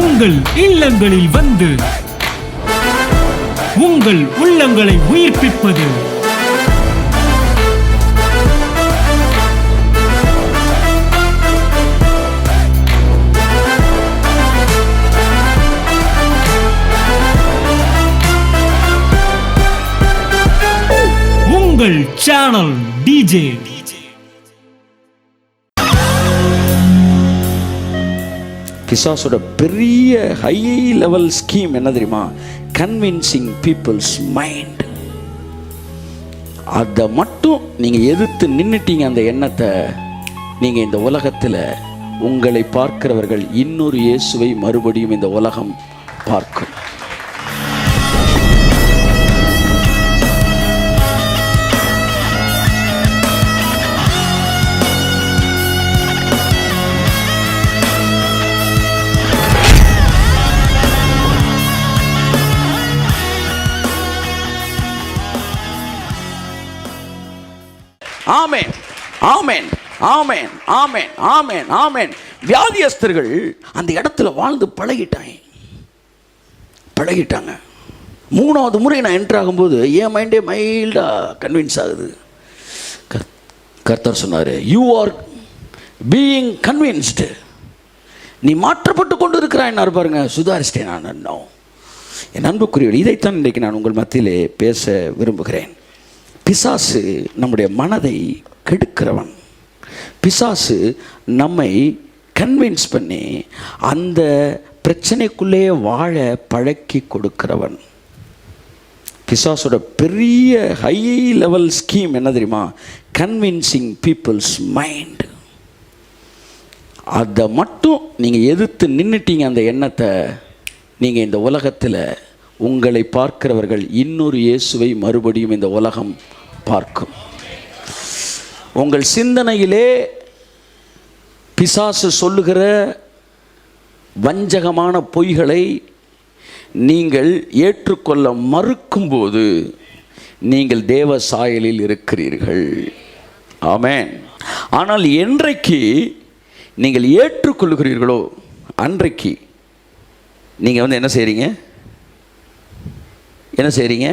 உங்கள் இல்லங்களில் வந்து உங்கள் உள்ளங்களை உயிர்ப்பிப்பது உங்கள் சேனல் டிஜே. பிசாசோட பெரிய ஹை லெவல் ஸ்கீம் என்ன தெரியுமா? Convincing peoples mind. அதை மட்டும் நீங்கள் எதிர்த்து நின்றுட்டீங்க. அந்த எண்ணத்தை நீங்கள் இந்த உலகத்தில் உங்களை பார்க்கிறவர்கள் இன்னொரு இயேசுவை மறுபடியும் இந்த உலகம் பார்க்கும். ஆமென், ஆமென், ஆமென், ஆமென், ஆமென், ஆமென். வியாதியஸ்தர்கள் அந்த இடத்துல வாழ்ந்து பழகிட்டாங்க. மூணாவது முறை நான் என்ட்ரு ஆகும்போது என் மைண்டே மைல்டாக கன்வின்ஸ் ஆகுது. கர்த்தர் சொன்னார், யூ ஆர் பீயிங் கன்வின்ஸ்டு. நீ மாற்றப்பட்டு கொண்டு இருக்கிறாய். பாருங்க, சுதாரிச்சிட்டேன் நான். என் அன்புக்குரியவர்கள், இதைத்தான் இன்றைக்கு நான் உங்கள் மத்தியிலே பேச விரும்புகிறேன். பிசாசு நம்முடைய மனதை கெடுக்கிறவன். பிசாசு நம்மை கன்வின்ஸ் பண்ணி அந்த பிரச்சனைக்குள்ளே வாழ பழக்கி கொடுக்கிறவன். பிசாசோட பெரிய ஹை லெவல் ஸ்கீம் என்ன தெரியுமா? Convincing peoples mind. அதை மட்டும் நீங்கள் எதிர்த்து நின்றுட்டீங்க. அந்த எண்ணத்தை நீங்கள் இந்த உலகத்தில் உங்களை பார்க்கிறவர்கள் இன்னொரு இயேசுவை மறுபடியும் இந்த உலகம் பார்க்கும். உங்கள் சிந்தனையிலே பிசாசு சொல்லுகிற வஞ்சகமான பொய்களை நீங்கள் ஏற்றுக்கொள்ள மறுக்கும்போது நீங்கள் தேவ சாயலில் இருக்கிறீர்கள். ஆமென். ஆனால் என்றைக்கு நீங்கள் ஏற்றுக்கொள்கிறீர்களோ அன்றைக்கு நீங்கள் என்ன செய்கிறீங்க?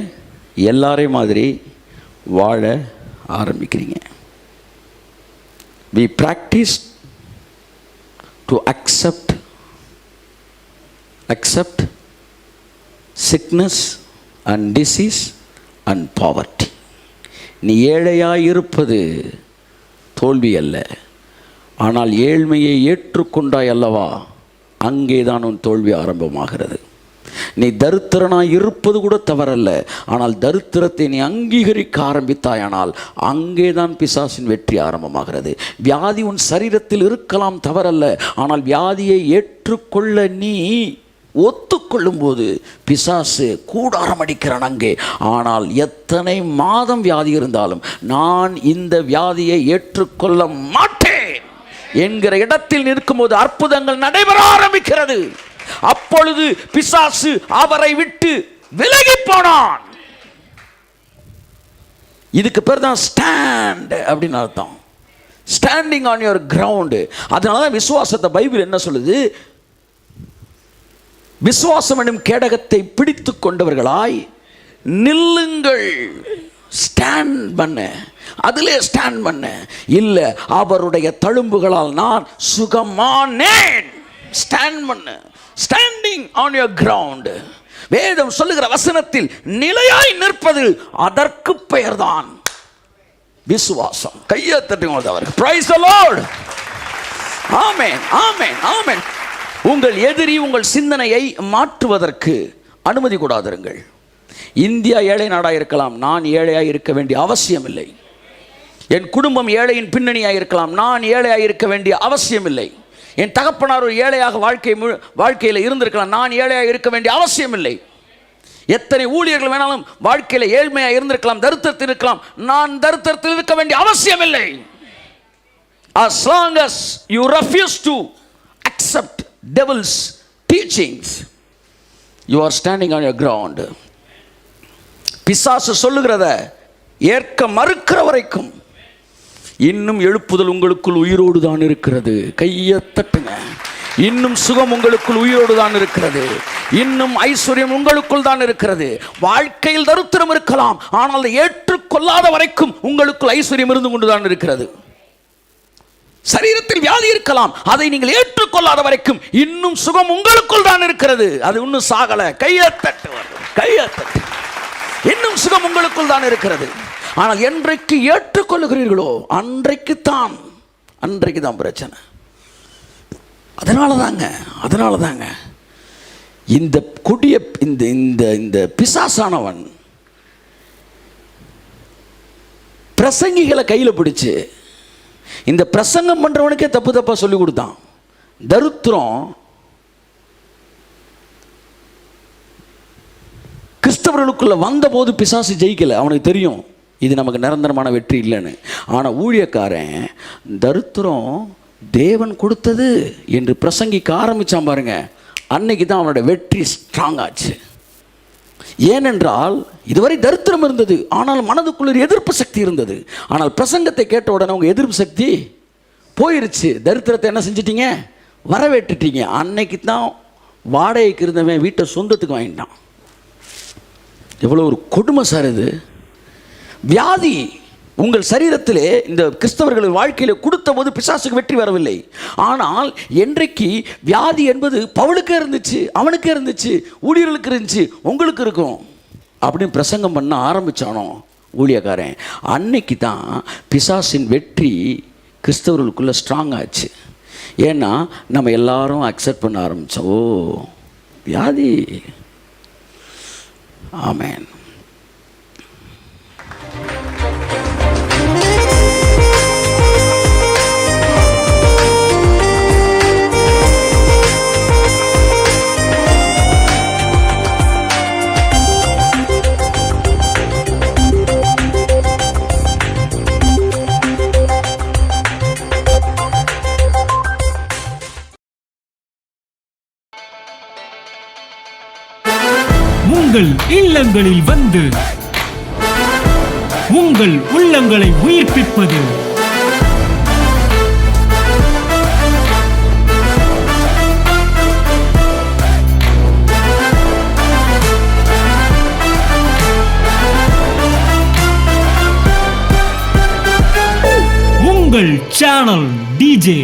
எல்லாரையும் மாதிரி வாழ ஆரம்பிக்கிறீங்க. We practice to accept sickness and disease and poverty. நீ ஏழையாய் இருப்பது தோல்வி அல்ல, ஆனால் ஏழ்மையை ஏற்றுக்கொண்டாய் அல்லவா, அங்கேதான் உன் தோல்வி ஆரம்பமாகிறது. நீ தரித்திரனாய் இருப்பது கூட தவறல்ல, ஆனால் தரித்திரத்தை நீ அங்கீகரிக்க ஆரம்பித்தாயானால் அங்கேதான் பிசாசின் வெற்றி ஆரம்பமாகிறது. வியாதி உன் சரீரத்தில் இருக்கலாம், தவறல்ல, ஆனால் வியாதியை ஏற்றுக்கொள்ள நீ ஒத்துக்கொள்ளும் போது பிசாசு கூடாரம் அடிக்கிறான் அங்கே. ஆனால் எத்தனை மாதம் வியாதி இருந்தாலும் நான் இந்த வியாதியை ஏற்றுக்கொள்ள மாட்டேன் என்கிற இடத்தில் நிற்கும்போது அற்புதங்கள் நடைபெற ஆரம்பிக்கிறது. அப்பொழுது பிசாசு அவரை விட்டு விலகி போனான். இதுக்கு பேர் தான் ஸ்டாண்ட் அப்படின்னு அர்த்தம். Standing on your ground. அதனாலதான் விசுவாசத்தை பைபிள் என்ன சொல்லுது? விசுவாசம் என்னும் கேடகத்தை பிடித்து கொண்டவர்களாய் நில்லுங்கள். ஸ்டாண்ட் பண்ண, அதிலே ஸ்டாண்ட் பண்ண. இல்ல, அவருடைய தழும்புகளால் நான் சுகமானேன். ஸ்டாண்ட் பண்ண. Standing on your ground. வேதம் சொல்லுகிற வசனத்தில் நிலையாய் நிற்பது, அதற்கு பெயர்தான் விசுவாசம். கையை தட்டுங்க அவருக்கு. Praise the Lord. Amen, amen, amen. உங்கள் எதிரி உங்கள் சிந்தனையை மாற்றுவதற்கு அனுமதி கூடாதிருங்கள். இந்தியா ஏழை நாடாக இருக்கலாம், நான் ஏழையாக இருக்க வேண்டிய அவசியம் இல்லை. என் குடும்பம் ஏழையின் பின்னணியாக இருக்கலாம், நான் ஏழையாக இருக்க வேண்டிய அவசியம் இல்லை. என் தகப்பனார் ஒரு ஏழையாக வாழ்க்கையில் இருந்திருக்கலாம், நான் ஏழையாக இருக்க வேண்டிய அவசியம் இல்லை. எத்தனை ஊழியர்கள் வேணாலும் வாழ்க்கையில் ஏழ்மையாக இருந்திருக்கலாம், தரித்திரத்தில் இருக்கலாம், நான் தரித்திரத்தில் இருக்க வேண்டிய அவசியம் இல்லை. As long as you refuse to accept devil's teachings, you are standing on your ground. பிசாசு சொல்லுகிறத ஏற்க மறுக்கிற வரைக்கும் இன்னும் எழுப்புதல் உங்களுக்குள் உயிரோடு தான் இருக்கிறது. கையை தட்டுங்க. இன்னும் சுகம் உங்களுக்குள் உயிரோடு தான் இருக்கிறது. இன்னும் ஐஸ்வர்யம் உங்களுக்குள் தான் இருக்கிறது. வாழ்க்கையில் தரித்திரம் இருக்கலாம், ஆனால் அதை ஏற்றுக்கொள்ளாத வரைக்கும் உங்களுக்குள் ஐஸ்வர்யம் இருந்து கொண்டுதான் இருக்கிறது. சரீரத்தில் வியாதி இருக்கலாம், அதை நீங்கள் ஏற்றுக்கொள்ளாத வரைக்கும் இன்னும் சுகம் உங்களுக்குள் தான் இருக்கிறது. அது இன்னும் சாகல. கையத்தட்டு, கையத்தட்டு. இன்னும் சுகம் உங்களுக்குள் தான் இருக்கிறது. ஆனால் என்றைக்கு ஏற்றுக்கொள்ளுகிறீர்களோ அன்றைக்கு தான் பிரச்சனை. அதனால தாங்க இந்த கொடிய இந்த பிசாசானவன் பிரசங்கிகளை கையில் பிடிச்சு இந்த பிரசங்கம் பண்றவனுக்கே தப்பா சொல்லி கொடுத்தான். தரித்திரம் கிறிஸ்தவர்களுக்குள்ள வந்த போது பிசாசு ஜெயிக்கல. அவனுக்கு தெரியும் இது நமக்கு நிரந்தரமான வெற்றி இல்லைன்னு. ஆனால் ஊழியக்காரன் தரித்திரம் தேவன் கொடுத்தது என்று பிரசங்கிக்க ஆரம்பிச்சான் பாருங்க, அன்னைக்கு தான் அவனோட வெற்றி ஸ்ட்ராங் ஆச்சு. ஏனென்றால் இதுவரை தரித்திரம் இருந்தது, ஆனால் மனதுக்குள்ள எதிர்ப்பு சக்தி இருந்தது. ஆனால் பிரசங்கத்தை கேட்ட உடனே உங்க எதிர்ப்பு சக்தி போயிருச்சு. தரித்திரத்தை என்ன செஞ்சிட்டீங்க? வரவேற்றுட்டீங்க. அன்னைக்கு தான் வாடகைக்கு இருந்தவன் வீட்டை சொந்தத்துக்கு வாங்கிட்டான். எவ்வளோ ஒரு கொடுமை சார் இது. வியாதி உங்கள் சரீரத்திலே இந்த கிறிஸ்தவர்கள் வாழ்க்கையில் கொடுத்த போது பிசாசுக்கு வெற்றி வரவில்லை. ஆனால் என்றைக்கு வியாதி என்பது பவுலுக்கே இருந்துச்சு, அவனுக்கே இருந்துச்சு, ஊழியர்களுக்கு இருந்துச்சு, உங்களுக்கு இருக்கும் அப்படின்னு பிரசங்கம் பண்ண ஆரம்பித்தானோ ஊழியக்காரன், அன்னைக்கு தான் பிசாசின் வெற்றி கிறிஸ்தவர்களுக்குள்ளே ஸ்ட்ராங் ஆச்சு. ஏன்னா நம்ம எல்லாரும் அக்செப்ட் பண்ண ஆரம்பித்தோம். ஓ வியாதி, ஆமென். உங்கள் இல்லங்களில் வந்து உங்கள் உள்ளங்களை உயிர்ப்பிப்பது உங்கள் சேனல் டிஜே